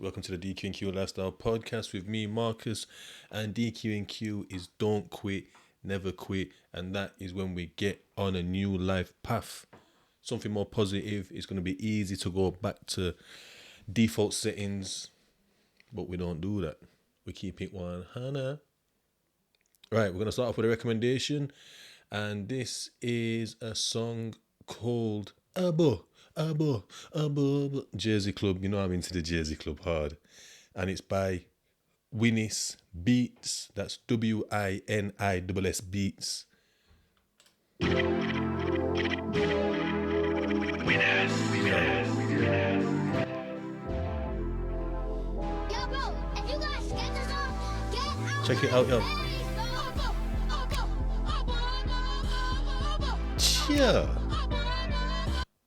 Welcome to the DQ&Q Lifestyle Podcast with me, Marcus. And DQ&Q is don't quit, never quit. And that is when we get on a new life path. Something more positive. It's going to be easy to go back to default settings. But we don't do that. We keep it 100. Right, we're going to start off with a recommendation. And this is a song called Abo. Jersey Club. You know I'm into the Jersey Club hard. And it's by Winiss Beats. That's Winiss Beats. Check it out, yo. Cheer.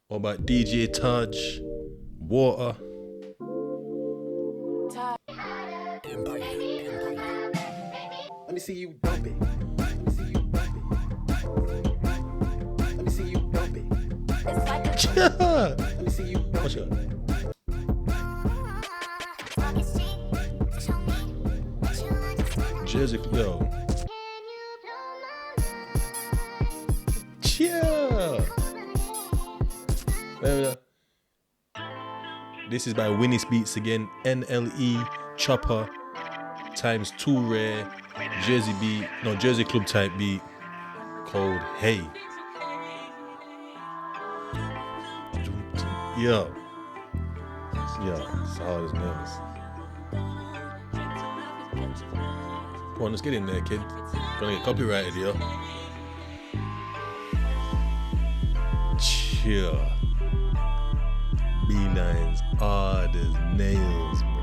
What about DJ Taj, Water? Let me see you dump it. Let me see you dump it. Let me see you dump it. Cheer. Let me see you dump Watch it. it. Jersey Club, yo. Cheer. This is by Winiss Beats again. NLE Chopper times 2 rare Jersey Club type beat called Hey. Yo, it's hard as nails. Come on, let's get in there, kid. Gonna get copyrighted, yo. Cheer. B9's hard as nails, bro.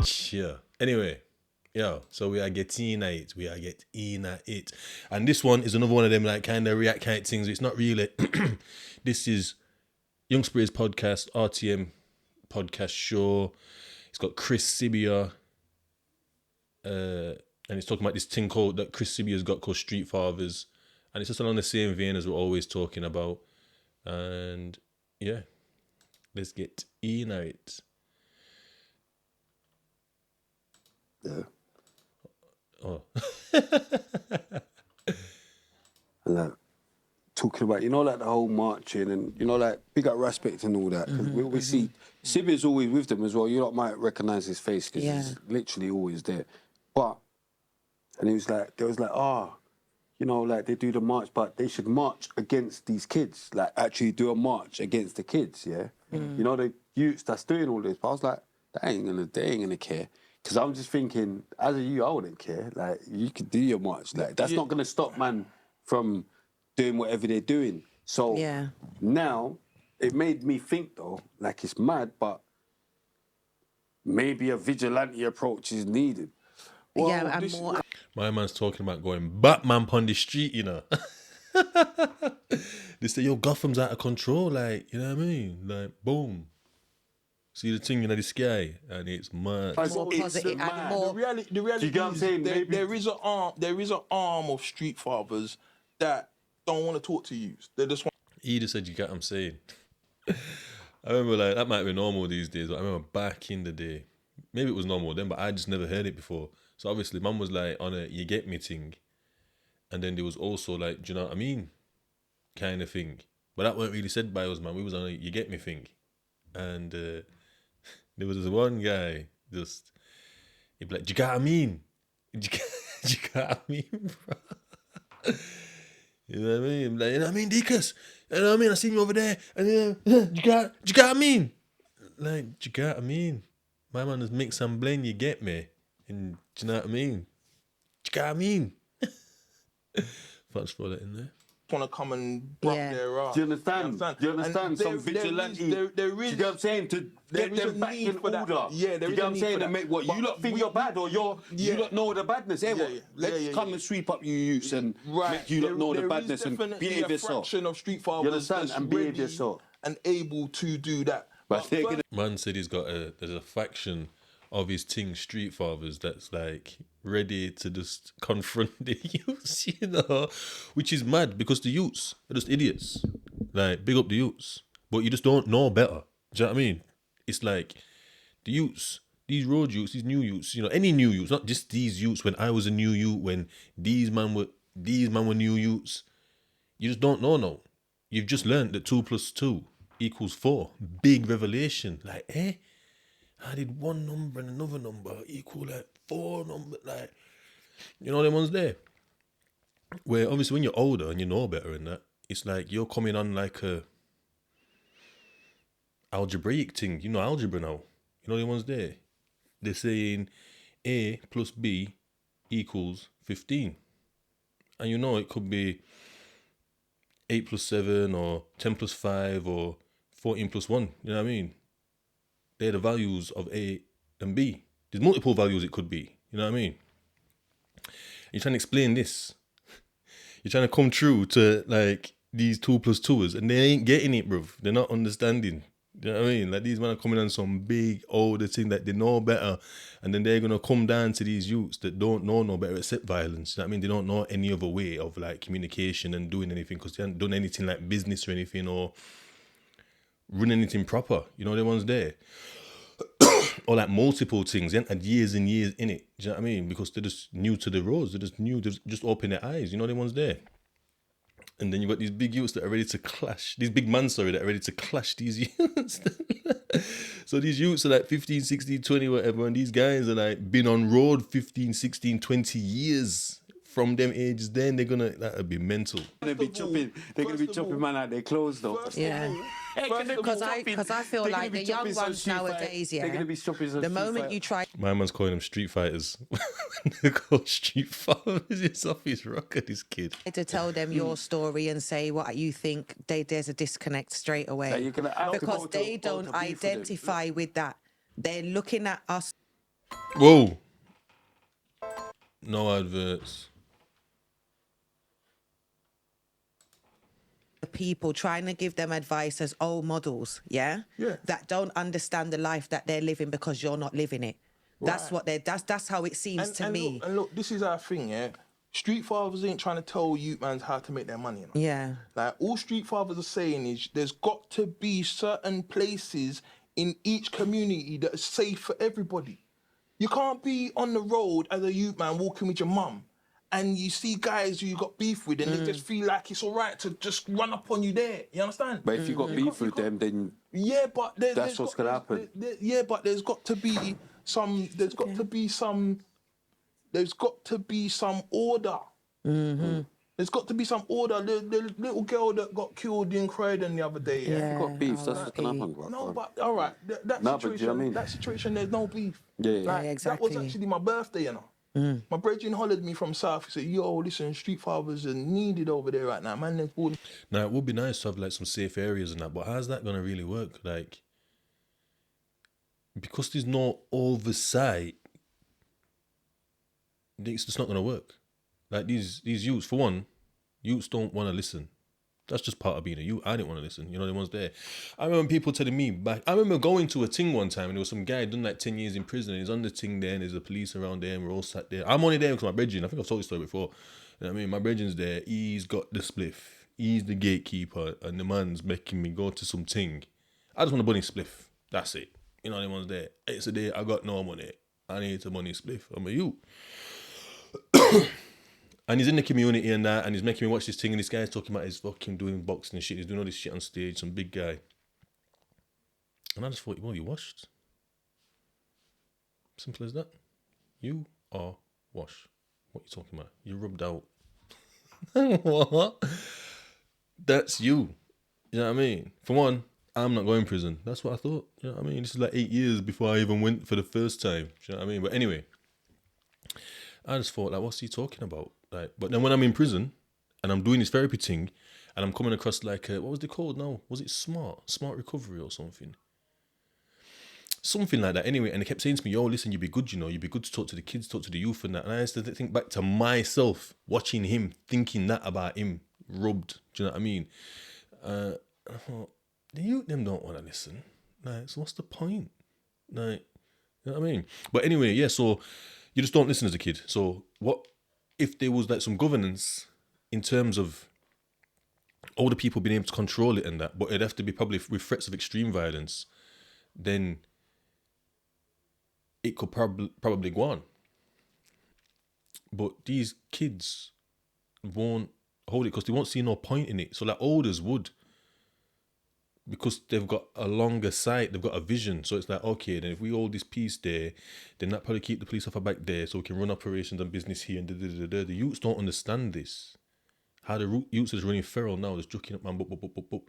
Cheer. Anyway, yo, so we are getting at it. And this one is another one of them like kind of react kind of things. It's not really. This is Young Spray's podcast, RTM Podcast show. It's got Chris Sibia. And it's talking about this thing called that Chris Sibia's got called Street Fathers. And it's just along the same vein as we're always talking about. And yeah, let's get in it. Yeah. Oh. And like, talking about, like the whole marching and, like big up respect and all that. Because we always see, Sibia's always with them as well. You lot might recognise his face because he's literally always there. But, and he was like, like they do the march, but they should march against these kids. Like actually do a march against the kids, yeah? The youths that's doing all this. But I was like, they ain't gonna care. Because I'm just thinking, as a youth, I wouldn't care. Like, you could do your march. Like, that's not gonna stop man from doing whatever they're doing. So now, it made me think though, like it's mad, but maybe a vigilante approach is needed. Well, My man's talking about going Batman on the street, They say, yo, Gotham's out of control, like, you know what I mean? Like, boom. See the thing in the sky, and it's mad. More positive and more. The reality you get what I'm saying? There is an arm of Street Fathers that don't want to talk to you. They just want. He just said, you get what I'm saying. I remember, like, that might be normal these days, but I remember back in the day, maybe it was normal then, but I just never heard it before. So obviously, mum was like on a you get me thing. And then there was also like, do you know what I mean? Kind of thing. But that weren't really said by us, man. We was on a you get me thing. And there was this one guy, he'd be like, do you get what I mean? Do you get what I mean, bro? You know what I mean? Like, you know what I mean, Deacus? You know what I mean? I seen you over there. And do you get what I mean? Like, do you get what I mean? My man has mixed and blend, you get me? And do you know what I mean? Do you get what I mean? Let's throw that in there. Want to come and block their ass. Do you understand? Do you understand? Some vigilante. There is. You know what I'm saying? To get them back in order. Yeah, there is. You know what I'm saying? To make what you lot think you're bad or you don't know the badness. Let's come and sweep up you youths and make you lot know the badness and behave yourself. Fraction of Street Fathers. You understand? And behave yourself. And able to do that. Man said there's a faction of his ting Street Fathers that's like ready to just confront the youths, which is mad because the youths are just idiots. Like, big up the youths. But you just don't know better. Do you know what I mean? It's like the youths, these road youths, these new youths, you know, any new youths, not just these youths when I was a new youth, when these man were new youths. You just don't know now. You've just learned that 2 + 2 = 4. Big revelation. Like, how did one number and another number equal like 4 numbers? Like, you know them ones there? Where obviously when you're older and you know better and that, it's like you're coming on like a algebraic thing. You know algebra now. You know the ones there? They're saying A + B = 15. And you know it could be 8 + 7 or 10 + 5 or 14 + 1. You know what I mean? They're the values of A and B. There's multiple values it could be. You know what I mean? You're trying to explain this. You're trying to come true to like these 2 + 2s and they ain't getting it, bruv. They're not understanding. You know what I mean? Like these men are coming on some big older thing that they know better, and then they're gonna come down to these youths that don't know no better except violence. You know what I mean? They don't know any other way of like communication and doing anything because they haven't done anything like business or anything or run anything proper. You know the ones there. Or like multiple things, they haven't had years and years in it. Do you know what I mean? Because they're just new to the roads, they're just new, they just open their eyes. You know the ones there. And then you've got these big youths that are ready to clash. These big men, that are ready to clash these youths. So these youths are like 15, 16, 20, whatever. And these guys are like been on road 15, 16, 20 years. From them ages, then that'd be mental. They're gonna be chopping man out their clothes though. Yeah. Because I feel like the young ones nowadays, they're gonna be chopping some the moment you try My man's calling them street fighters. They're called street fighters. It's off his rocker, this kid. to tell them your story and say what you think, there's a disconnect straight away. you're gonna have to Because go to- they go to don't beef with them. identify with that. They're looking at us. Whoa. No adverts. People trying to give them advice as old models, Yeah. that don't understand the life that they're living because you're not living it. That's Right. what that's how it seems to me. Look, this is our thing, yeah. Street fathers ain't trying to tell youth mans how to make their money. You know? Yeah. Like all street fathers are saying is there's got to be certain places in each community that are safe for everybody. You can't be on the road as a youth man walking with your mum and you see guys who you got beef with and they just feel like it's all right to just run up on you there. You understand? But if you got beef with them, then Yeah, but That's what's gonna happen. Yeah, but there's got to be some. There's got to be some. There's got to be some order. There's got to be some order. The little girl that got killed in Croydon the other day. if you got beef, that's what's gonna happen. Bro. No, but all right. That No, but do you situation. know what I mean? That situation. There's no beef. Yeah, Like, That exactly. was actually my birthday, you know. My brethren hollered me from South. He said, "Yo, listen, street fathers are needed over there right now, man. There's born." Now, it would be nice to have like some safe areas and that, but how's that going to really work? Like, because there's no oversight, it's just not going to work. Like these youths, for one, youths don't want to listen. That's just part of being a youth. I didn't want to listen. You know, the ones there. I remember people telling me back. I remember going to a thing one time and there was some guy done like 10 years in prison and he's on the thing there and there's the police around there and we're all sat there. I'm only there because my brethren, I think I've told this story before. You know what I mean? My brethren's there. He's got the spliff. He's the gatekeeper and the man's making me go to some thing. I just want a bunny spliff. That's it. You know, the ones there. It's a day I got no money. I need a money spliff. I'm a youth. And he's in the community and that, and he's making me watch this thing, and this guy's talking about his fucking doing boxing and shit. He's doing all this shit on stage, some big guy. And I just thought, well, you washed. Simple as that. You are washed. What are you talking about? You rubbed out. What? That's you. You know what I mean? For one, I'm not going to prison. That's what I thought. You know what I mean? This is like 8 years before I even went for the first time. You know what I mean? But anyway, I just thought, like, what's he talking about? Like, but then when I'm in prison and I'm doing this therapy thing and I'm coming across like, what was it called now? Was it smart recovery or something? Something like that. Anyway, and they kept saying to me, yo, listen, you'd be good, you know, you'd be good to talk to the kids, talk to the youth and that. And I used to think back to myself, watching him, thinking that about him, rubbed. Do you know what I mean? I thought, the youth, them don't want to listen. Like, so what's the point? Like, you know what I mean? But anyway, yeah, so you just don't listen as a kid. So what if there was like some governance in terms of older people being able to control it and that, but it'd have to be probably with threats of extreme violence, then it could probably go on. But these kids won't hold it because they won't see no point in it. So like olders would, because they've got a longer sight, they've got a vision. So it's like, okay, then if we hold this piece there, then that probably keep the police officer back there so we can run operations and business here and da. The youths don't understand this. How the youths is running feral now, just juking up man, boop.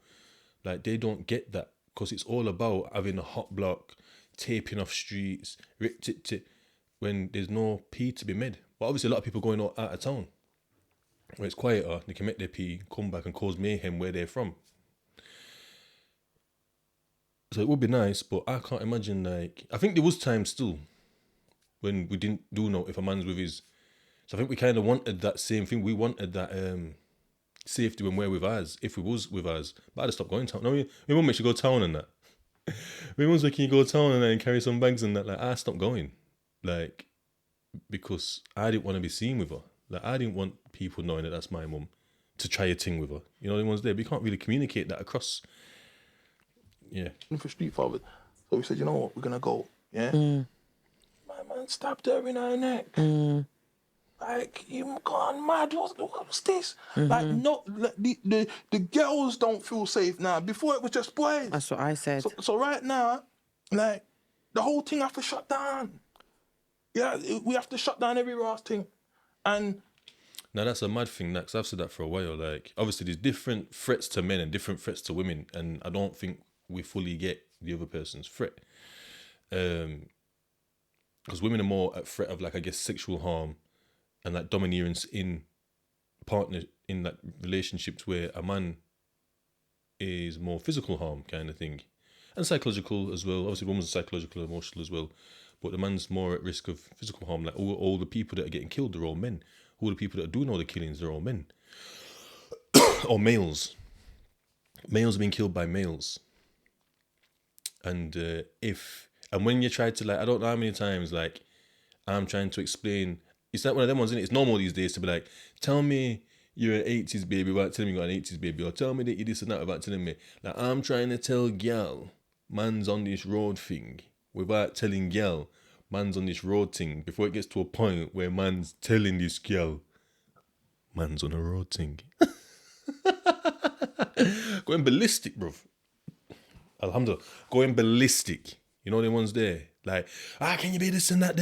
Like they don't get that because it's all about having a hot block, taping off streets, when there's no pee to be made. But obviously a lot of people going out of town where it's quieter, they can make their pee, come back and cause mayhem where they're from. So it would be nice, but I can't imagine, like, I think there was time still when we didn't do know if a man's with his. So I think we kind of wanted that same thing. We wanted that safety when we're with ours, if we was with ours. But I just stopped going town. No, my mum makes you go town and that. My mum's like, can you go town and carry some bags and that? Like, I stopped going. Like, because I didn't want to be seen with her. Like, I didn't want people knowing that that's my mum to try a thing with her. You know, the ones there. But you can't really communicate that across. Yeah. For street fathers. So we said, you know what, we're going to go. Yeah? My man stabbed her in her neck. Like, you gone mad. What's this? Like, not like, the girls don't feel safe now. Before it was just boys. That's what I said. So right now, like, the whole thing have to shut down. Yeah, we have to shut down every last thing. And now that's a mad thing, because I've said that for a while. Like, obviously there's different threats to men and different threats to women, and I don't think we fully get the other person's threat. Because women are more at threat of, like, I guess, sexual harm and like domineerance in like relationships where a man is more physical harm kind of thing, and psychological as well. Obviously, women's psychological, emotional as well, but the man's more at risk of physical harm. Like all the people that are getting killed, they're all men. All the people that are doing all the killings, they're all men or males. Males are being killed by males, and when you try to, like, I don't know how many times, like, I'm trying to explain. It's not one of them ones, isn't it? It's normal these days to be like, tell me you're an 80s baby without telling me you got an 80s baby, or tell me that you this and that without telling me. Like, I'm trying to tell gal, man's on this road thing, without telling gal, man's on this road thing, before it gets to a point where man's telling this gal, man's on a road thing. Going ballistic, bruv. Alhamdulillah. Going ballistic. You know the ones there? Like, can you be this and that?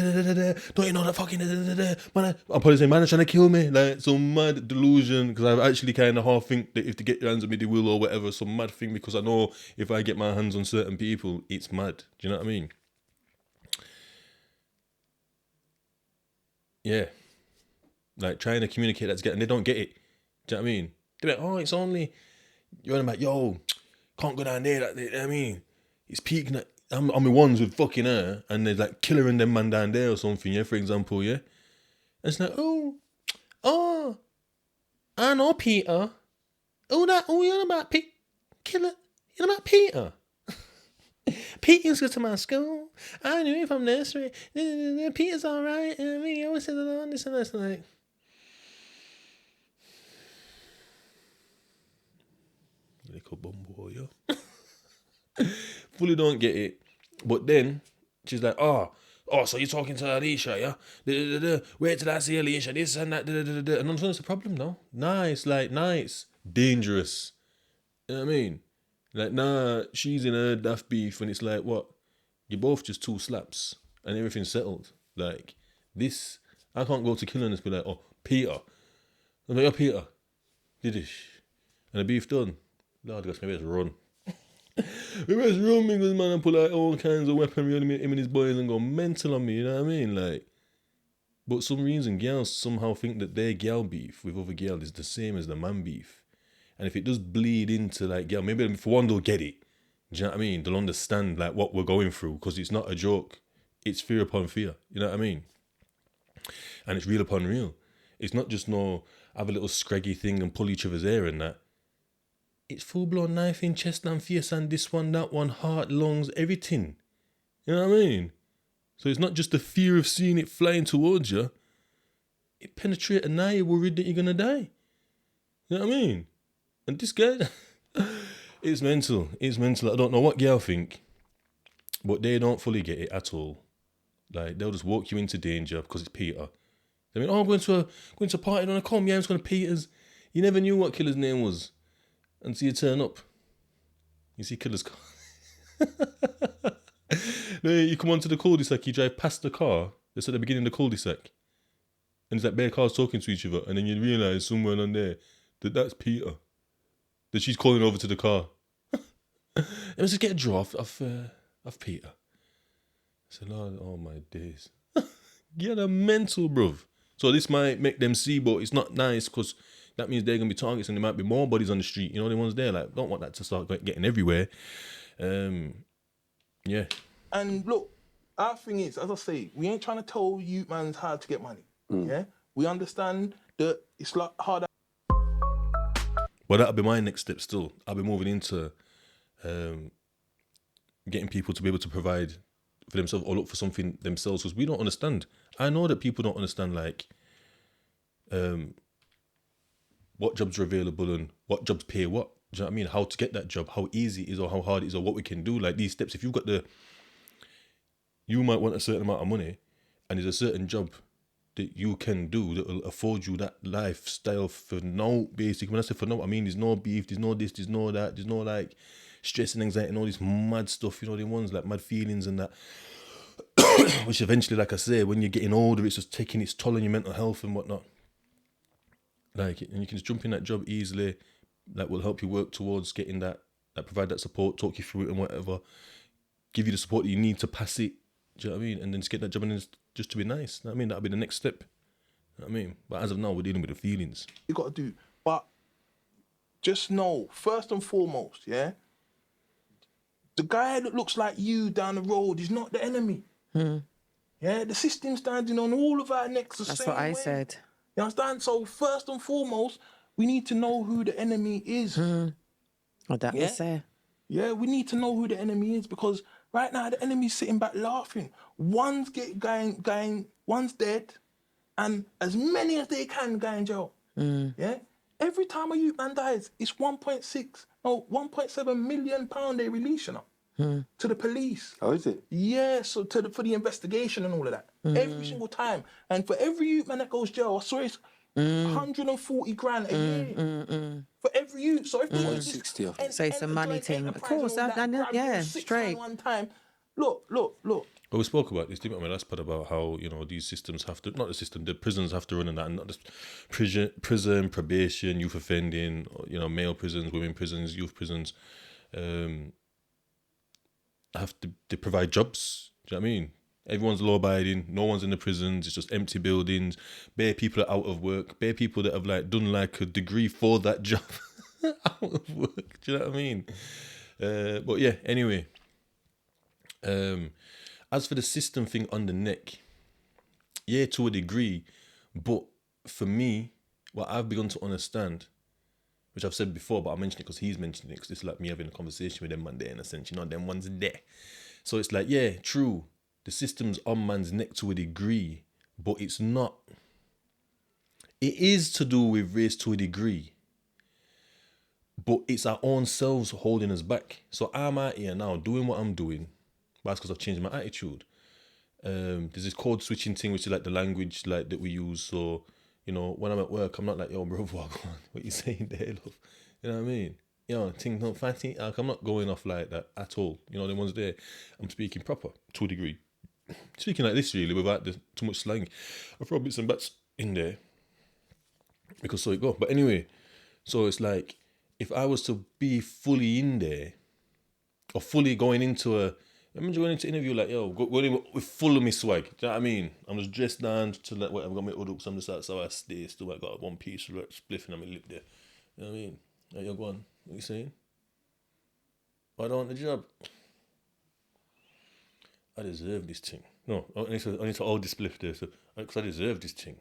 Don't you know that fucking man? I'm probably saying, man, they're trying to kill me. Like, some mad delusion, because I've actually kind of half think that if they get your hands on me, they will, or whatever. Some mad thing, because I know if I get my hands on certain people, it's mad. Do you know what I mean? Yeah. Like, trying to communicate that together, and they don't get it. Do you know what I mean? They're like, oh, it's only, you're on about, yo, can't go down there. You know what I mean? It's peaking at, I'm the ones with fucking her, and there's like killer and them man down there or something, yeah, for example, yeah. And it's like, oh, I know Peter. You know about killer, you know about Peter. Peter used to go to my school. I knew him from nursery. Peter's all right. I mean, he always said this and that. Like, little bumbo, yo. Fully don't get it. But then she's like, oh, so you're talking to Alicia, yeah? Where did I see Alicia? This and that. And I'm saying it's a problem, no? Nice. Dangerous. You know what I mean? Like, nah, she's in her daft beef, and it's like, what? You're both just two slaps and everything's settled. Like, this, I can't go to killing and be like, oh, Peter. I'm like, oh, Peter, did this. And the beef done. Lord, gosh, maybe it's run. Maybe it's run because, man, I put like all kinds of weaponry on him and his boys and go mental on me, you know what I mean? Like, but some reason, girls somehow think that their gal beef with other girls is the same as the man beef. And if it does bleed into, like, girl, maybe for one, they'll get it. Do you know what I mean? They'll understand, like, what we're going through, because it's not a joke. It's fear upon fear. You know what I mean? And it's real upon real. It's not just have a little scraggy thing and pull each other's hair and that. It's full-blown knife in chest and face and this one, that one, heart, lungs, everything. You know what I mean? So it's not just the fear of seeing it flying towards you. It penetrates and now you're worried that you're going to die. You know what I mean? And this guy, it's mental. It's mental. I don't know what girl think, but they don't fully get it at all. Like, they'll just walk you into danger because it's Peter. I mean, I'm going to a party on a com. Yeah, I'm just going to Peter's. You never knew what Killer's name was until you turn up. You see Killer's car. No, you come onto the cul-de-sac, you drive past the car that's at the beginning of the cul-de-sac. And it's like bare cars talking to each other. And then you realise somewhere on there that that's Peter. That she's calling over to the car. Let's just get a draw of Peter. I said, oh my days. You're a mental, bruv. So this might make them see, but it's not nice because that means they're going to be targets and there might be more bodies on the street. You know, the ones there, like, don't want that to start getting everywhere. Yeah. And look, our thing is, as I say, we ain't trying to tell you, man, how to get money. Yeah? We understand that it's like hard. Well, that'll be my next step still. I'll be moving into getting people to be able to provide for themselves or look for something themselves because we don't understand. I know that people don't understand, like, what jobs are available and what jobs pay what. Do you know what I mean? How to get that job, how easy it is or how hard it is or what we can do. Like, these steps, if you've got you might want a certain amount of money and there's a certain job that you can do that will afford you that lifestyle for no, basically. When I say for no, I mean there's no beef, there's no this, there's no that, there's no like stress and anxiety and all this mad stuff, you know, the ones like mad feelings and that. Which eventually, like I say, when you're getting older, it's just taking its toll on your mental health and whatnot. Like, and you can just jump in that job easily, that will help you work towards getting that provide that support, talk you through it and whatever, give you the support that you need to pass it. Do you know what I mean? And then just get that job and just to be nice. You know what I mean? That'll be the next step. You know what I mean? But as of now, we're dealing with the feelings. You got to do. But just know, first and foremost, yeah, the guy that looks like you down the road is not the enemy. Yeah, the system's standing on all of our necks the same way. That's what I said. You understand? So first and foremost, we need to know who the enemy is. Well, that was there. Yeah, we need to know who the enemy is because right now the enemy's sitting back laughing. One's going, one's dead, and as many as they can go in jail. Yeah, every time a youth man dies, it's 1.7 million pound they release, you know, to the police. Oh, is it? Yeah, so for the investigation and all of that, every single time, and for every youth man that goes jail, I saw it's 140 grand a year for every youth. So if you want 60 of So it's a money thing. Of course, yeah, straight. One time, look. Well, we spoke about this, didn't we, on my last part about how, you know, these systems have to, not the system, the prisons have to run on that, and not just prison, probation, youth offending, you know, male prisons, women prisons, youth prisons, they provide jobs. Do you know what I mean? Everyone's law abiding, no one's in the prisons, it's just empty buildings, bare people are out of work, bare people that have like done like a degree for that job out of work. Do you know what I mean? But yeah, anyway. As for the system thing on the neck, yeah, to a degree, but for me, what I've begun to understand, which I've said before, but I'll mention it because he's mentioning it, because it's like me having a conversation with them man there in a sense, you know, them ones there. So it's like, yeah, true, the system's on man's neck to a degree, but it's not. It is to do with race to a degree, but it's our own selves holding us back. So I'm out here now doing what I'm doing, but that's because I've changed my attitude. There's this code switching thing, which is like the language like that we use. So, you know, when I'm at work, I'm not like, yo, bro, what you saying there, love? You know what I mean? You know, things not fancy. Like, I'm not going off like that at all. You know, the ones there, I'm speaking proper to a degree. Speaking like this, really, without too much slang. I've thrown bits and bats in there because so it go. But anyway, so it's like, if I was to be fully in there or fully going into a, I'm going into interview like, yo, going with full of me swag. Do you know what I mean? I'm just dressed down to like, whatever, I've got my hood up, so I'm just outside, I stay, still I got one piece of spliffing on my lip there. You know what I mean? Like, yo, go on. What you saying? I don't want the job. I deserve this thing. No, I need to hold this spliff there, because I deserve this thing.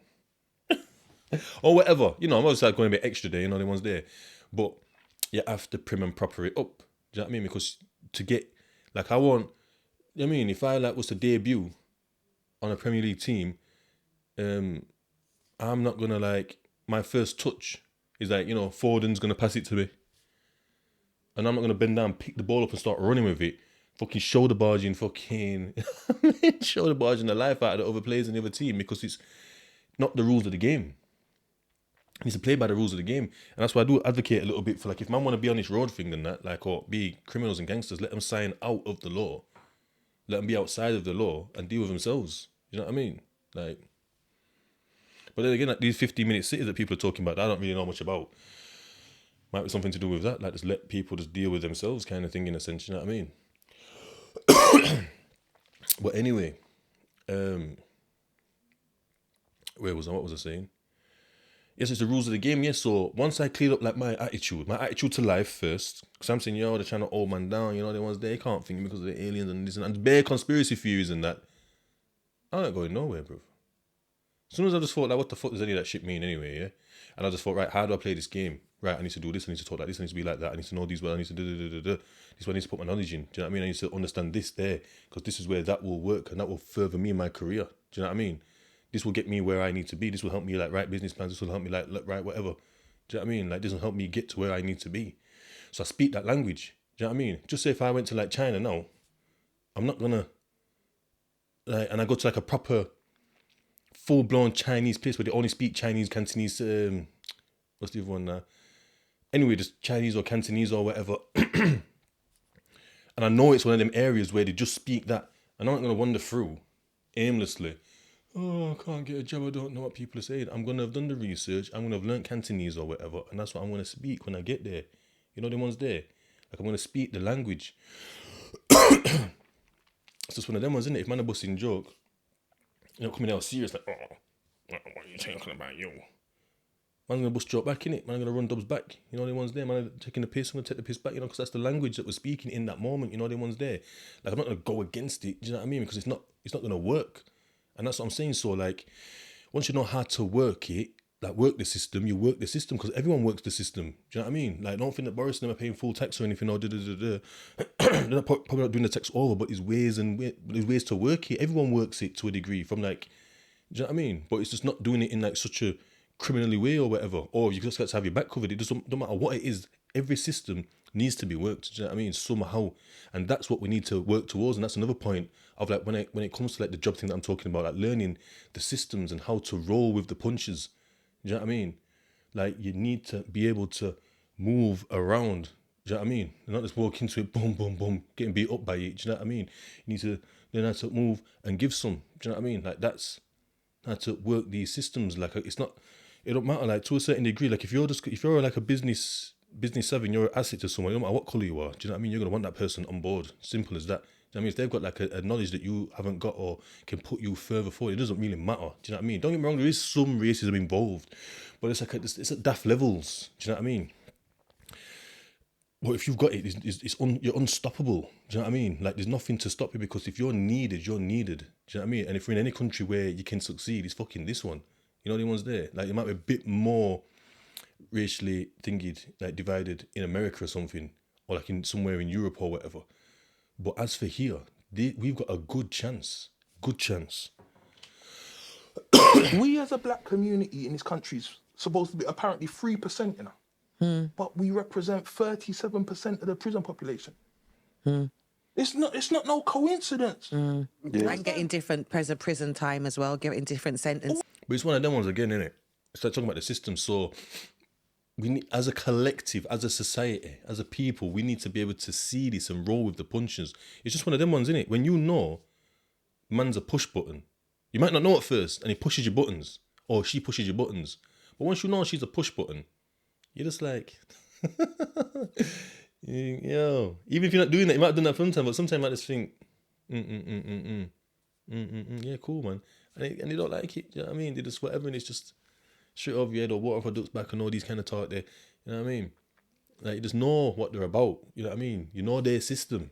Or whatever. You know, I'm always like going a bit extra there, you know, the ones there. But you have to prim and proper it up. Do you know what I mean? Because to get, like, I want, I mean, if I like was to debut on a Premier League team, I'm not gonna like, my first touch is like, you know, Foden's gonna pass it to me. and I'm not gonna bend down, pick the ball up and start running with it. Fucking shoulder barging, shoulder barging the life out of the other players in the other team because it's not the rules of the game. It needs to play by the rules of the game. And that's why I do advocate a little bit for, like, if man want to be on this road thing and that, like, or be criminals and gangsters, let them sign out of the law. Let them be outside of the law and deal with themselves. You know what I mean? Like, but then again, like, these 15-minute cities that people are talking about, I don't really know much about. Might be something to do with that. Like, just let people just deal with themselves kind of thing in a sense. You know what I mean? But anyway, where was I? What was I saying? Yes, it's the rules of the game. Yes, so once I cleared up like my attitude to life first, because I'm saying, yo, they're trying to hold man down. You know, the ones they can't think because of the aliens and this and bare conspiracy theories and that. I'm not going nowhere, bro. As soon as I just thought, like, what the fuck does any of that shit mean anyway? Yeah, and I just thought, right, how do I play this game? Right, I need to do this. I need to talk like this. I need to be like that. I need to know these well. I need to do. This is where I need to put my knowledge in. Do you know what I mean? I need to understand this there because this is where that will work and that will further me in my career. Do you know what I mean? This will get me where I need to be. This will help me like write business plans. This will help me like write whatever. Do you know what I mean? Like, this will help me get to where I need to be. So I speak that language. Do you know what I mean? Just say if I went to like China now, I'm not gonna like, and I go to like a proper full-blown Chinese place where they only speak Chinese, Cantonese. What's the other one now? Anyway, just Chinese or Cantonese or whatever. And I know it's one of them areas where they just speak that. And I'm not going to wander through aimlessly. Oh, I can't get a job. I don't know what people are saying. I'm going to have done the research. I'm going to have learned Cantonese or whatever. And that's what I'm going to speak when I get there. You know the ones there? Like, I'm going to speak the language. It's just one of them ones, isn't it? If man are busting joke, you know, coming out serious, like, oh, what are you talking about, you? Man's gonna bust joke back, innit? Man, gonna run dubs back. You know, the ones there, man, taking the piss, I'm gonna take the piss back, you know, because that's the language that we're speaking in that moment, you know, the ones there. Like, I'm not gonna go against it, do you know what I mean? Because it's not gonna work. And that's what I'm saying. So, like, once you know how to work it, like, work the system, you work the system, because everyone works the system. Do you know what I mean? Like, don't think that Boris and them are paying full tax or anything, or They're not probably not doing the tax over, but there's ways to work it. Everyone works it to a degree from, like, do you know what I mean? But it's just not doing it in, like, such a criminally way or whatever, or you just got to have your back covered. It doesn't matter what it is. Every system needs to be worked. Do you know what I mean? Somehow, and that's what we need to work towards. And that's another point of, like, when it comes to, like, the job thing that I'm talking about, like, learning the systems and how to roll with the punches. Do you know what I mean? Like, you need to be able to move around. Do you know what I mean? You're not just walk into it, boom, boom, boom, getting beat up by it. Do you know what I mean? You need to learn how to move and give some. Do you know what I mean? Like, that's how to work these systems. Like, it's not. It don't matter, like, to a certain degree. Like, if you're like a business savvy, you're an asset to someone, no matter what colour you are, do you know what I mean? You're gonna want that person on board. Simple as that. Do you know what I mean? If they've got like a knowledge that you haven't got or can put you further forward, it doesn't really matter. Do you know what I mean? Don't get me wrong, there is some racism involved, but it's like it's at daft levels. Do you know what I mean? But if you've got it, you're unstoppable. Do you know what I mean? Like, there's nothing to stop you, because if you're needed, you're needed. Do you know what I mean? And if you're in any country where you can succeed, it's fucking this one. You know the ones there? Like, it might be a bit more racially like, divided in America or something, or like in somewhere in Europe or whatever. But as for here, we've got a good chance. Good chance. We as a black community in this country is supposed to be apparently 3%, you know. But we represent 37% of the prison population. It's not no coincidence. Yeah. And getting different prison time as well, getting different sentences. But it's one of them ones again, innit? It's like talking about the system. So we need, as a collective, as a society, as a people, we need to be able to see this and roll with the punches. It's just one of them ones, innit? When you know man's a push button, you might not know at first, and he pushes your buttons, or she pushes your buttons. But once you know she's a push button, you're just like, yo. Even if you're not doing that, you might have done that sometimes, but sometimes I just think, yeah, cool, man. And they don't like it, you know what I mean? They just whatever, and it's just straight over your head, or water products back and all these kind of talk there. You know what I mean? Like, you just know what they're about. You know what I mean? You know their system.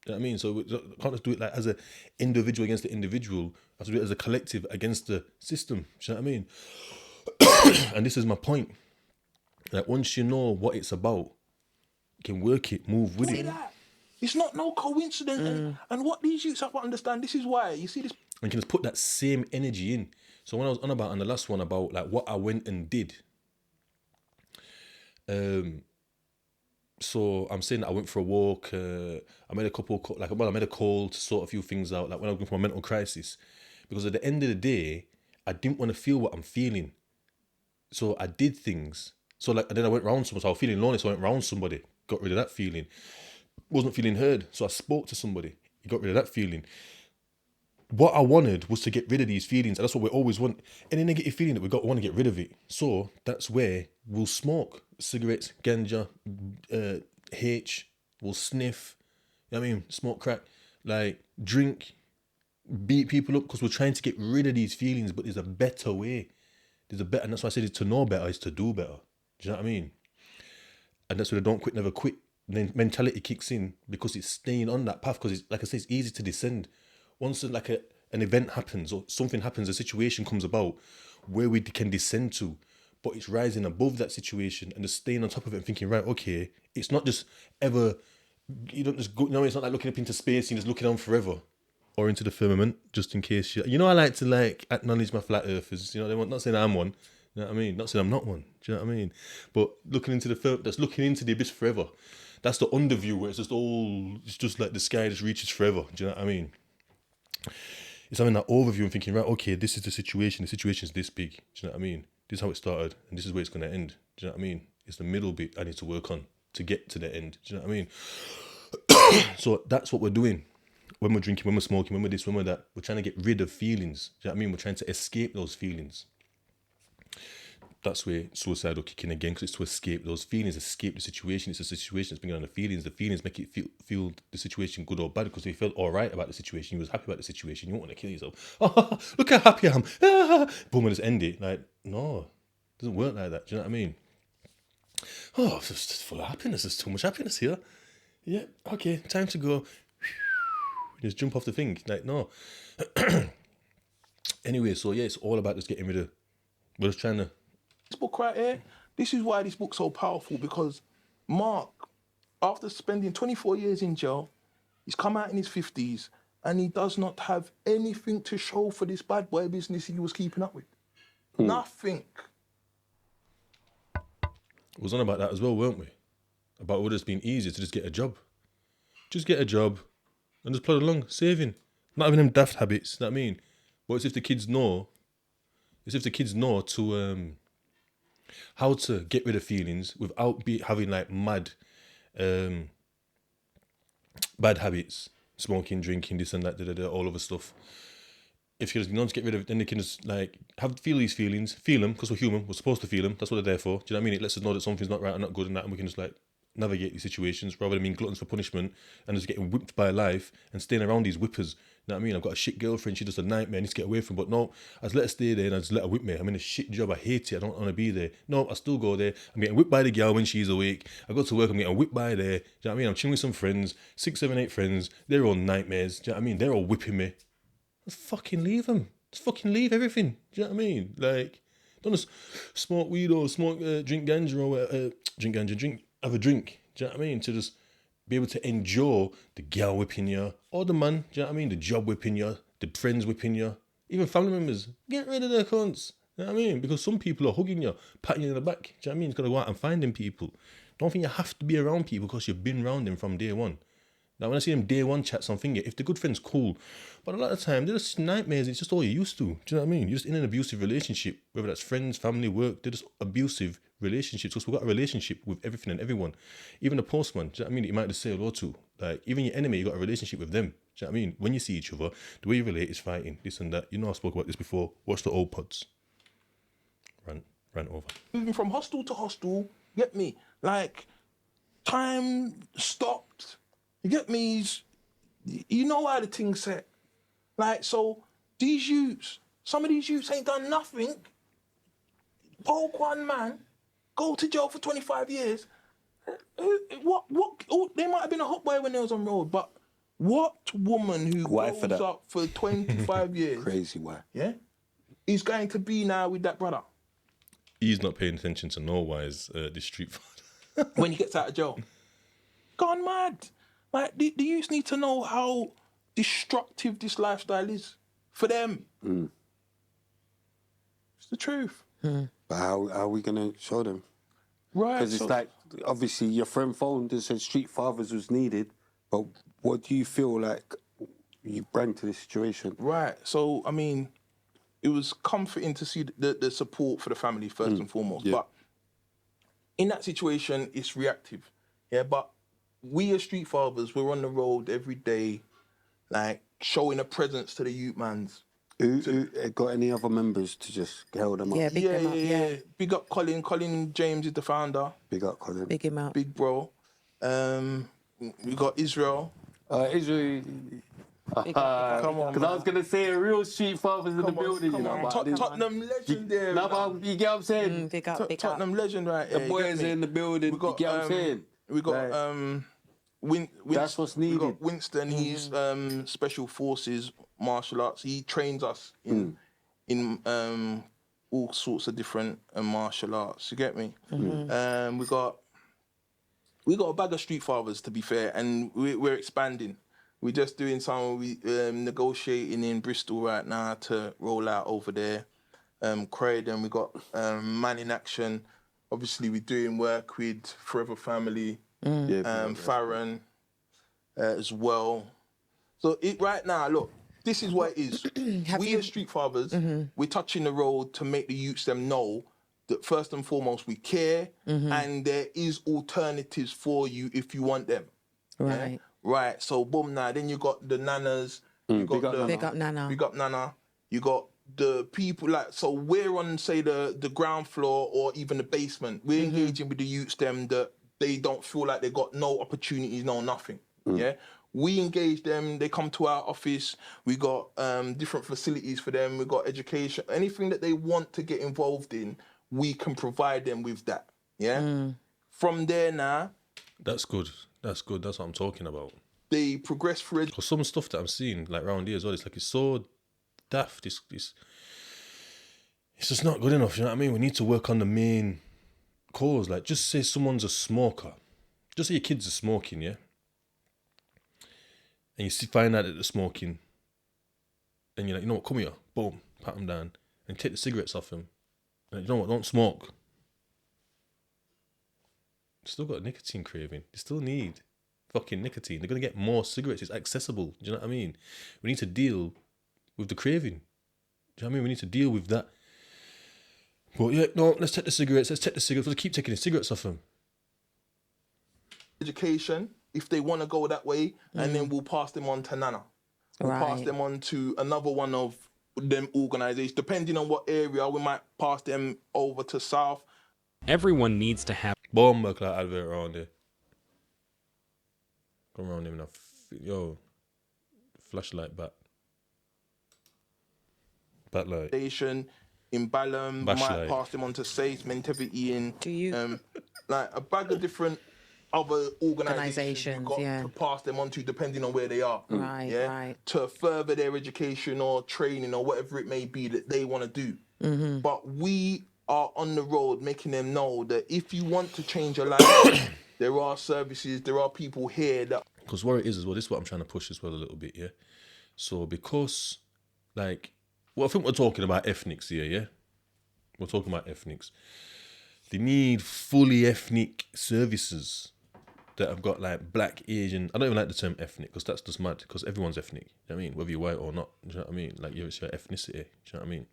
You know what I mean? So we can't just do it like as an individual against the individual. We have to do it as a collective against the system. Do you know what I mean? And this is my point. Like, once you know what it's about, you can work it, move with it. It's not no coincidence. And what these youths have to understand, this is why, you see this. And you can just put that same energy in. So when I was on about, on the last one about like what I went and did, So I'm saying that I went for a walk. I made a I made a call to sort a few things out. Like when I was going for my mental crisis, because at the end of the day, I didn't want to feel what I'm feeling. So I did things. So like, and then I went round someone. So I was feeling lonely. So I went round somebody, got rid of that feeling. Wasn't feeling heard. So I spoke to somebody. Got rid of that feeling. What I wanted was to get rid of these feelings, and that's what we always want. Any negative feeling that we want to get rid of it. So that's where we'll smoke cigarettes, ganja, H. We'll sniff. You know what I mean? Smoke crack, like drink, beat people up because we're trying to get rid of these feelings. But there's a better way. There's a better, and that's why I said to know better is to do better. Do you know what I mean? And that's where the don't quit, never quit mentality kicks in, because it's staying on that path. Because it's, like I say, it's easy to descend. Once like an event happens or something happens, a situation comes about where we can descend to, but it's rising above that situation and just staying on top of it and thinking, right, okay, it's not just ever, you don't just go, it's not like looking up into space and just looking on forever or into the firmament, just in case I like to like acknowledge my flat earthers, not saying I'm one, you know what I mean? Not saying I'm not one, do you know what I mean? But looking into that's looking into the abyss forever. That's the underview where it's just like the sky just reaches forever, do you know what I mean? It's having that overview and thinking, right, okay, this is the situation is this big, do you know what I mean? This is how it started and this is where it's going to end, do you know what I mean? It's the middle bit I need to work on to get to the end, do you know what I mean? So that's what we're doing when we're drinking, when we're smoking, when we're this, when we're that. We're trying to get rid of feelings, do you know what I mean? We're trying to escape those feelings. That's where suicide will kick in again, because it's to escape those feelings, escape the situation. It's the situation that's bringing on the feelings. The feelings make it feel the situation good or bad, because if you felt all right about the situation, you was happy about the situation, you won't want to kill yourself. Oh, look how happy I am. Boom, and just end it. Like, no, it doesn't work like that. Do you know what I mean? Oh, it's just full of happiness. There's too much happiness here. Yeah, okay, time to go. Just jump off the thing. Like, no. Anyway, so yeah, it's all about just getting rid of, we're just trying to, this book right here, this is why this book's so powerful, because Mark, after spending 24 years in jail, he's come out in his 50s and he does not have anything to show for this bad boy business he was keeping up with. Nothing. We was on about that as well, weren't we? About it would have been easier to just get a job. Just get a job and just plod along, saving. Not having them daft habits, you know what I mean? But it's if the kids know to how to get rid of feelings without having like mad bad habits, smoking, drinking, this and that, all other stuff. If you just know to get rid of it, then they can just like feel these feelings, feel them, because we're human, we're supposed to feel them. That's what they're there for. Do you know what I mean? It lets us know that something's not right or not good and that, and we can just like navigate these situations rather than being gluttons for punishment and just getting whipped by life and staying around these whippers. You know what I mean? I've got a shit girlfriend, she's just a nightmare, I need to get away from her. But no, I just let her stay there and I just let her whip me. I'm in a shit job, I hate it, I don't want to be there. No, I still go there. I'm getting whipped by the girl when she's awake. I go to work, I'm getting whipped by there. Do you know what I mean? I'm chilling with some friends, 6, 7, 8 friends. They're all nightmares. Do you know what I mean? They're all whipping me. Just fucking leave them. Just fucking leave everything. Do you know what I mean? Like, don't just smoke weed or drink ganja or have a drink. Do you know what I mean? To just be able to endure the girl whipping you, or the man, do you know what I mean? The job whipping you, the friends whipping you, even family members. Get rid of their cunts. You know what I mean? Because some people are hugging you, patting you in the back. Do you know what I mean? You've got to go out and find them people. Don't think you have to be around people because you've been around them from day one. Now, when I see them day one chats on finger, if they're good friends, cool. But a lot of the time, they're just nightmares. It's just all you're used to. Do you know what I mean? You're just in an abusive relationship, whether that's friends, family, work. They're just abusive relationships, because we've got a relationship with everything and everyone. Even the postman, do you know what I mean? You might just say hello to. Like, even your enemy, you got a relationship with them. Do you know what I mean? When you see each other, the way you relate is fighting, this and that. You know, I spoke about this before. Watch the old pods. Rant over. Moving from hostel to hostel, get me? Like, time stopped. You get me? You know how the thing's set. Like, so these youths, some of these youths ain't done nothing. Poke one man, go to jail for 25 years. What? Oh, they might have been a hot boy when they was on road, but what woman who goes up for 25 years? Crazy why? Yeah? Is going to be now with that brother? He's not paying attention to no wise the street fight. When he gets out of jail. Gone mad. Like, the youths need to know how destructive this lifestyle is for them. It's the truth. But how are we going to show them? Right. Because it's like obviously your friend phoned and said Street Fathers was needed, but what do you feel like you bring to this situation? Right. So, I mean, it was comforting to see the support for the family first and foremost. Yeah. But in that situation, it's reactive. Yeah. But we as Street Fathers, we're on the road every day, like showing a presence to the youth mans. Who got any other members to just hold them up? Yeah, big him up. Yeah, Big up Colin. Colin James is the founder. Big up, Colin. big him up. Big bro. We got Israel. Israel. Come on, Because I was going to say a real Street Father's in the building, you know. But I didn't- Tottenham legend there. No, but you get what I'm saying? Big up, big up. Tottenham legend, right? The Yeah, boys are in the building. We got, you get what I'm saying? We got That's what's We needed. got Winston. He's special forces martial arts. He trains us in all sorts of different martial arts. You get me? We got a bag of Street Fathers, to be fair, and we're expanding. We're just doing some negotiating in Bristol right now to roll out over there. Croydon, we got Man in Action. Obviously, we're doing work with Forever Family, Farron as well. So right now, look, this is what it is. We as Street Fathers, we're touching the road to make the youths them know that first and foremost we care, and there is alternatives for you if you want them. Right. Yeah? Right. So boom now. Then you got the nanas. You got Big up Nana. Big up Nana. You got the people so we're on say the ground floor or even the basement. We're engaging with the youths them that they don't feel like they got no opportunities, no nothing. Yeah. We engage them, they come to our office, we got different facilities for them, we got education, anything that they want to get involved in, we can provide them with that. Yeah. From there now, That's good. That's good. That's what I'm talking about. they progress through Because some stuff that I'm seeing, like around here as well, it's like it's so daft. It's just not good enough. You know what I mean? We need to work on the main cause. Like, just say someone's a smoker. Just say your kids are smoking, yeah? And you find out that they're smoking. And you're like, you know what, come here. Boom. Pat them down. And take the cigarettes off them. And you know what, don't smoke. Still got a nicotine craving. They still need fucking nicotine. They're going to get more cigarettes. It's accessible. Do you know what I mean? We need to deal with the craving. Do you know what I mean? We need to deal with that. But yeah, no, let's take the cigarettes. Let's keep taking the cigarettes off them. education if they want to go that way, and then we'll pass them on to Nana. We'll pass Right. them on to another one of them organisations. Depending on what area, we might pass them over to South. Everyone needs to have Bomber like advert around there. Come around him now. Yo, flashlight back. Backlight. Station in Balham, might Bashlight. pass them on to Safe, Mentevity in Do you? like a bag of different other organisations Organisations, you've got yeah. to pass them on to depending on where they are. Right, yeah? right. To further their education or training or whatever it may be that they want to do. Mm-hmm. But we are on the road making them know that if you want to change your life, there are services, there are people here that Because what it is as well, this is what I'm trying to push as well a little bit, yeah? So because, like, well, I think we're talking about ethnics here, yeah? We're talking about ethnics. They need fully ethnic services that have got, like, black, Asian... I don't even like the term ethnic, because that's just mad, because everyone's ethnic, you know what I mean? Whether you're white or not, do you know what I mean? Like, it's your ethnicity, do you know what I mean?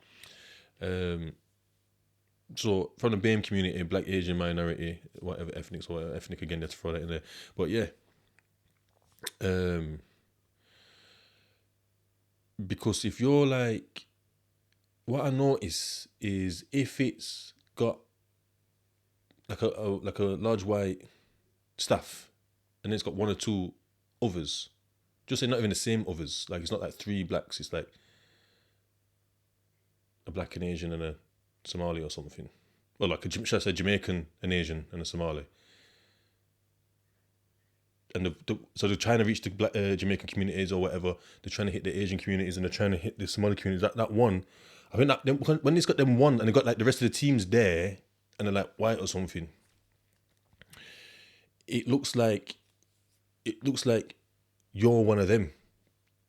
So from the BAME community, black, Asian, minority, whatever ethnics or whatever ethnic, again, let's throw that in there. But yeah, because if you're like, what I notice is if it's got like a large white staff and it's got one or two others, just say not even the same others, like it's not like three blacks, it's like a black and Asian and a Somali or something. Well, like should I say Jamaican, an Asian and a Somali. And so they're trying to reach the black, Jamaican communities or whatever. They're trying to hit the Asian communities and they're trying to hit the Somali communities. That one, I think that when it's got them one and they got like the rest of the teams there and they're like white or something, it looks like you're one of them.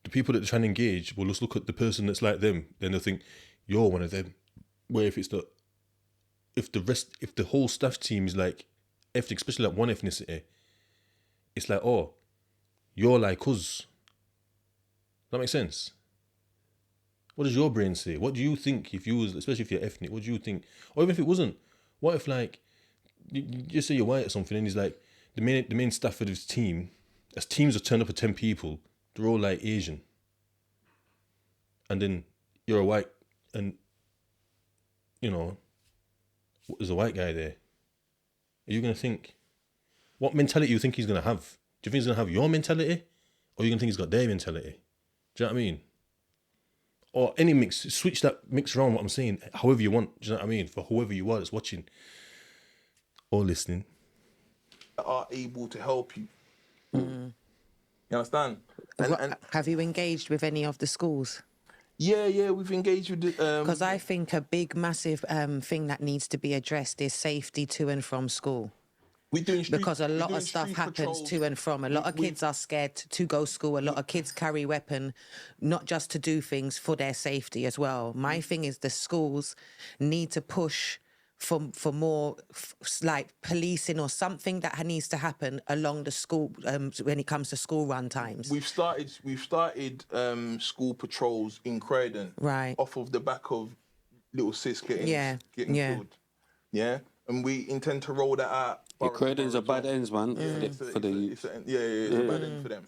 The people that they're trying to engage will just look at the person that's like them, then they'll think you're one of them. Where if the whole staff team is like ethnic, especially like one ethnicity, it's like, oh, you're like us. That makes sense. What does your brain say? What do you think if you was, especially if you're ethnic, what do you think? Or even if it wasn't, what if like, you just say you're white or something and he's like, the main staff of his team, as teams have turned up of 10 people, they're all like Asian. And then you're a white, and, you know, there's a white guy there. Are you going to think, what mentality do you think he's going to have? Do you think he's going to have your mentality? Or are you going to think he's got their mentality? Do you know what I mean? Or any mix, switch that mix around what I'm saying, however you want. Do you know what I mean? For whoever you are that's watching or listening. Are able to help you. You understand? And Have you engaged with any of the schools? yeah, we've engaged with the... Because I think a big, massive thing that needs to be addressed is safety to and from school. we're doing street, Because a we're lot doing of stuff street happens patrols. to and from. A lot of kids are scared to go school. A lot of kids carry weapon, not just to do things for their safety as well. My thing is the schools need to push for more like policing or something that needs to happen along the school when it comes to school run times. We've started school patrols in Croydon, Right. off of the back of little sis getting killed. Yeah, and we intend to roll that out. Yeah, Croydon's a bad ends, man. It's a bad end for them.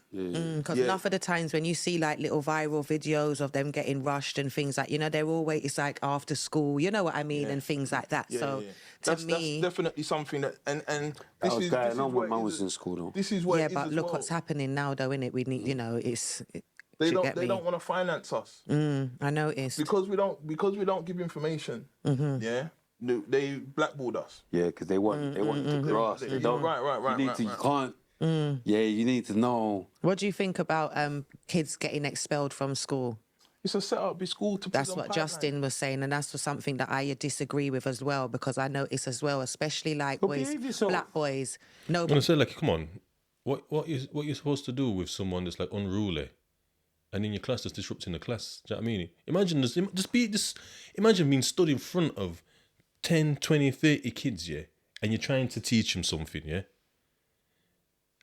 Because enough of the times when you see like little viral videos of them getting rushed and things like, you know, they're always, it's like after school, you know what I mean, and things like that. So That's me, definitely something that and That this was is going this on is when what man it was is- in school, though. This is what yeah, it is but as look well. what's happening now, though, innit? We need, you know, it's. They do you don't get they me? don't want to finance us I noticed. because we don't give information. Yeah, they blackballed us. Yeah, because they want to grasp. They don't. Right, You need to. You can't. Yeah, you need to know. What do you think about kids getting expelled from school? It's a setup. It's school to. That's prison what pipeline. Justin was saying, and that's for something that I disagree with as well, because I notice as well, especially like But boys, behave yourself. black boys. No, I'm gonna say, like, come on, what you're supposed to do with someone that's like unruly, and in your class that's disrupting the class? Do you know what I mean? Imagine this. Imagine being stood in front of 10, 20, 30 kids, yeah, and you're trying to teach them something, yeah.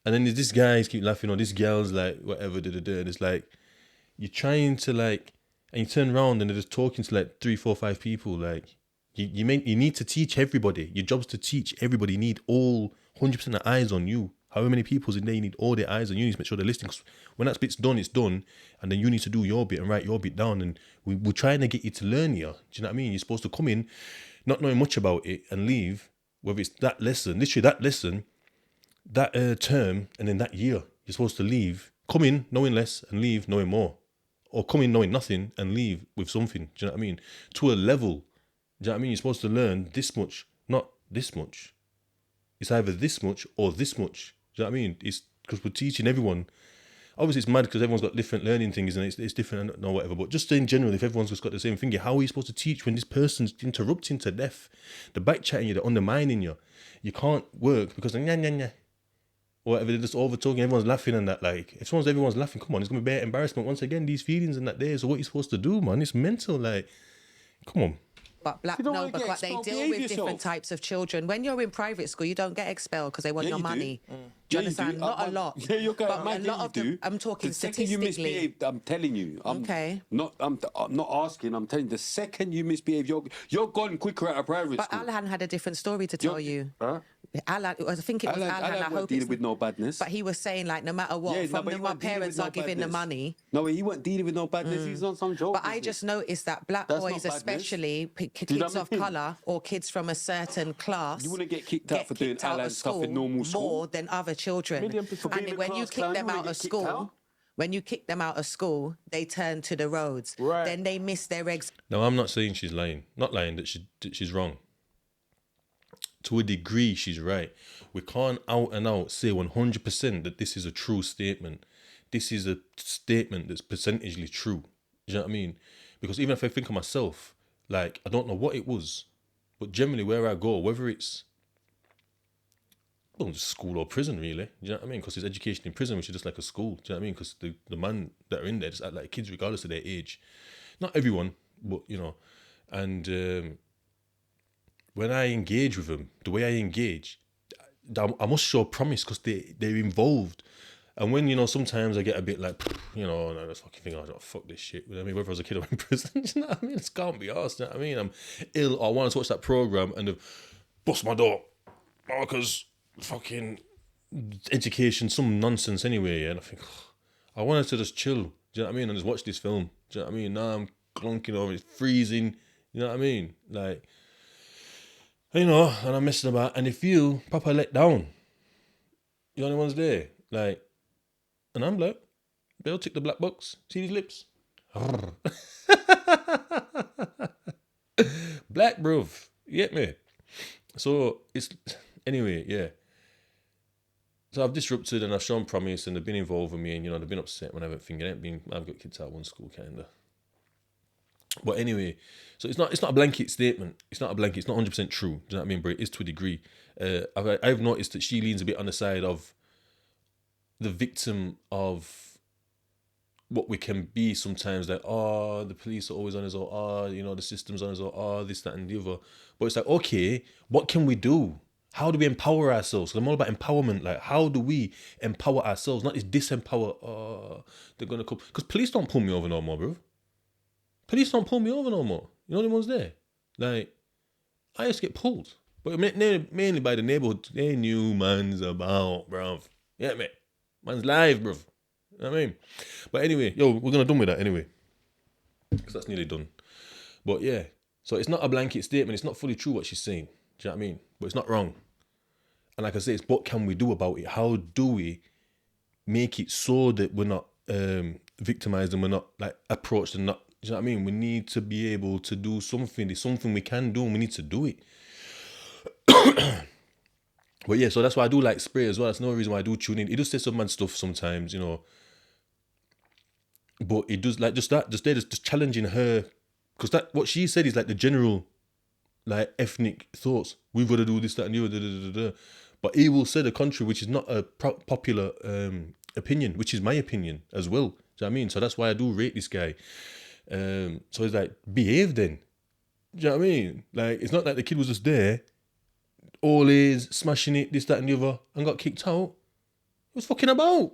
And then this guys keep laughing, or this girl's like whatever, and it's like you're trying to like, and you turn around and they're just talking to like 3, 4, 5 people. Like you need to teach everybody. Your job's to teach everybody. You need all 100% of eyes on you. However many people's in there, you need all their eyes on you. You need to make sure they're listening. 'Cause when that bit's done, it's done, and then you need to do your bit and write your bit down. And we're trying to get you to learn here. Do you know what I mean? You're supposed to come in, not knowing much about it, and leave. Whether it's that lesson, literally that lesson, that term, and then that year, you're supposed to leave, come in knowing less and leave knowing more, or come in knowing nothing and leave with something. Do you know what I mean? To a level. Do you know what I mean? You're supposed to learn this much, not this much. It's either this much or this much. Do you know what I mean? It's because we're teaching everyone. Obviously, it's mad because everyone's got different learning things and it's different and whatever. But just in general, if everyone's just got the same thing, how are you supposed to teach when this person's interrupting to death? They're back chatting you, they're undermining you. You can't work because they're or whatever, they're just over talking, everyone's laughing and that. Like, if everyone's laughing, come on, it's gonna be bare embarrassment once again, these feelings and that there. So what you supposed to do, man? It's mental, like, come on. But You don't wanna get but they expelled, deal behave with yourself. different types of children. When you're in private school, you don't get expelled because they want Yeah, your you do. money. Do Yeah, you you understand? do. Not a lot. Yeah, you're going but mad. a Yeah, lot you of them, do. I'm talking The second you statistically. misbehave, I'm telling you. Okay. I'm not asking. I'm telling you. The second you misbehave, you're gone quicker out of private But school. Alan had a different story to tell you. Huh? Alan, I think it was Alan. I wasn't hope dealing it's. with no badness. But he was saying like, no matter what, Yeah, no, from but he the my wasn't dealing parents with no are giving the badness. money. No, he wasn't dealing with no badness. He's on some joke. But I just noticed that black That's not boys, badness. especially you know kids what I of mean? colour or kids from a certain class, You wouldn't get kicked out for doing kicked out Alan of stuff in school normal school. more than other children. Million percent. For being And a when you class kick clown, them you out wouldn't of get kicked school, out. when you kick them out of school, they turn to the roads. Right. Then they miss their eggs. No, I'm not saying she's lying. Not lying, that she's wrong. To a degree, she's right. We can't out and out say 100% that this is a true statement. This is a statement that's percentagely true. Do you know what I mean? Because even if I think of myself, like, I don't know what it was, but generally where I go, whether it's just school or prison, really. Do you know what I mean? Because it's education in prison, which is just like a school. Do you know what I mean? Because the man that are in there just act like kids regardless of their age. Not everyone, but, you know. And when I engage with them, the way I engage, I must show promise because they're involved. And when, you know, sometimes I get a bit like, you know, no, this fucking thing, I don't fuck this shit. I mean, whether I was a kid or in prison, you know what I mean? It can't be arsed, you know what I mean? I'm ill, or I want to watch that program and they've bust my door. Because fucking education, some nonsense anyway, yeah? And I think, I wanted to just chill, do you know what I mean? And just watch this film, do you know what I mean? Now I'm clunking over, it's freezing, you know what I mean? Like, you know, and I'm messing about, and they feel proper let down. You're the only ones there. Like, and I'm like, they'll tick the black box. See these lips? Black, bruv. You get me? So, it's, anyway, yeah. So I've disrupted and I've shown promise and they've been involved with me and, you know, they've been upset when I haven't thinking, I've got kids out of one school, kind of. But anyway, so it's not a blanket statement. It's not 100% true. Do you know what I mean? But it is to a degree. I've noticed that she leans a bit on the side of the victim of what we can be sometimes. Like, oh, the police are always on us, or oh, you know, the system's on us, or oh, this, that, and the other. But it's like, okay, what can we do? How do we empower ourselves? 'Cause I'm all about empowerment. Like, how do we empower ourselves? Not this disempower. Oh, they're gonna come. Because police don't pull me over no more, bro. Police don't pull me over no more. You know the ones there? Like, I used to get pulled. But mainly by the neighborhood. They knew man's about, bruv. Yeah, man. Man's live, bruv. You know what I mean? But anyway, yo, we're gonna done with that anyway. Because that's nearly done. But yeah. So it's not a blanket statement. It's not fully true what she's saying. Do you know what I mean? But it's not wrong. And like I say, it's what can we do about it? How do we make it so that we're not victimized and we're not like approached and not, do you know what I mean? We need to be able to do something. There's something we can do and we need to do it. But yeah, so that's why I do like Spray as well. That's no reason why I do tune in. It does say some mad stuff sometimes, you know. But it does like just challenging her. Because that what she said is like the general like ethnic thoughts. We've got to do this, that, and the other. But he will say the contrary, which is not a popular opinion, which is my opinion as well. Do you know what I mean? So that's why I do rate this guy. So it's like, behave then. Do you know what I mean? Like, it's not like the kid was just there, all is smashing it, this, that, and the other, and got kicked out. He was fucking about.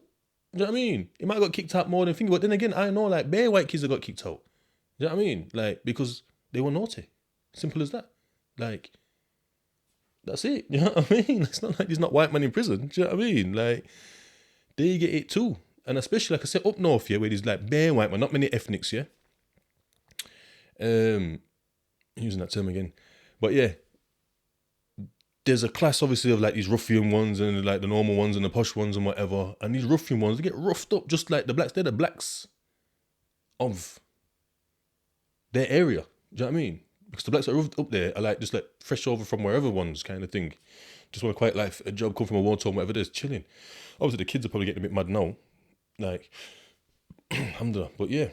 Do you know what I mean? He might have got kicked out more than thinking, but then again, I know like bare white kids that got kicked out. Do you know what I mean? Like, because they were naughty. Simple as that. Like, that's it. You know what I mean? It's not like there's not white men in prison. Do you know what I mean? Like, they get it too. And especially, like I said, up north, yeah, where there's like bare white men, not many ethnics, yeah. Using that term again. But yeah, there's a class obviously of like these ruffian ones and like the normal ones and the posh ones and whatever. And these ruffian ones, they get roughed up just like the blacks. They're the blacks of their area. Do you know what I mean? Because the blacks that are up there are like just like fresh over from wherever ones kind of thing. Just want to quite like a job, come from a war zone, whatever it is, chilling. Obviously the kids are probably getting a bit mad now. Like, alhamdulillah. But yeah,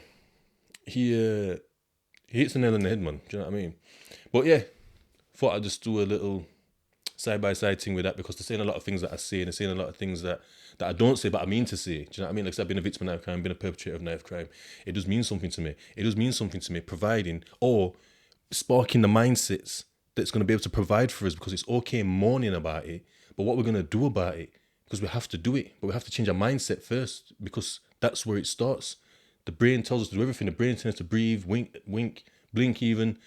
he hits the nail on the head, man. Do you know what I mean? But yeah, thought I'd just do a little side-by-side thing with that because they're saying a lot of things that I say and they're saying a lot of things that I don't say but I mean to say. Do you know what I mean? Like I said, I've been a victim of knife crime, been a perpetrator of knife crime. It does mean something to me. It does mean something to me, providing or sparking the mindsets that's going to be able to provide for us, because it's okay mourning about it, but what we're going to do about it, because we have to do it, but we have to change our mindset first, because that's where it starts. The brain tells us to do everything. The brain tells us to breathe, wink, blink even.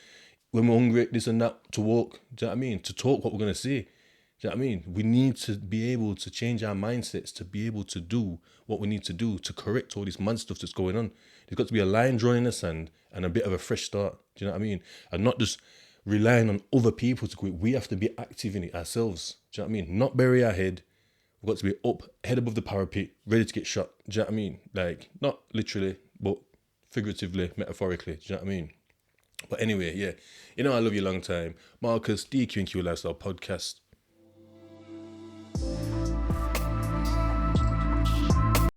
When we're hungry, this and that, to walk. Do you know what I mean? To talk what we're going to say. Do you know what I mean? We need to be able to change our mindsets to be able to do what we need to do to correct all this mad stuff that's going on. There's got to be a line drawn in the sand and a bit of a fresh start. Do you know what I mean? And not just relying on other people to quit. We have to be active in it ourselves. Do you know what I mean? Not bury our head. We've got to be up, head above the parapet, ready to get shot. Do you know what I mean? Like, not literally, but figuratively, metaphorically. Do you know what I mean? But anyway, yeah. You know I love you a long time. Marcus, DQ and Q Lifestyle Podcast.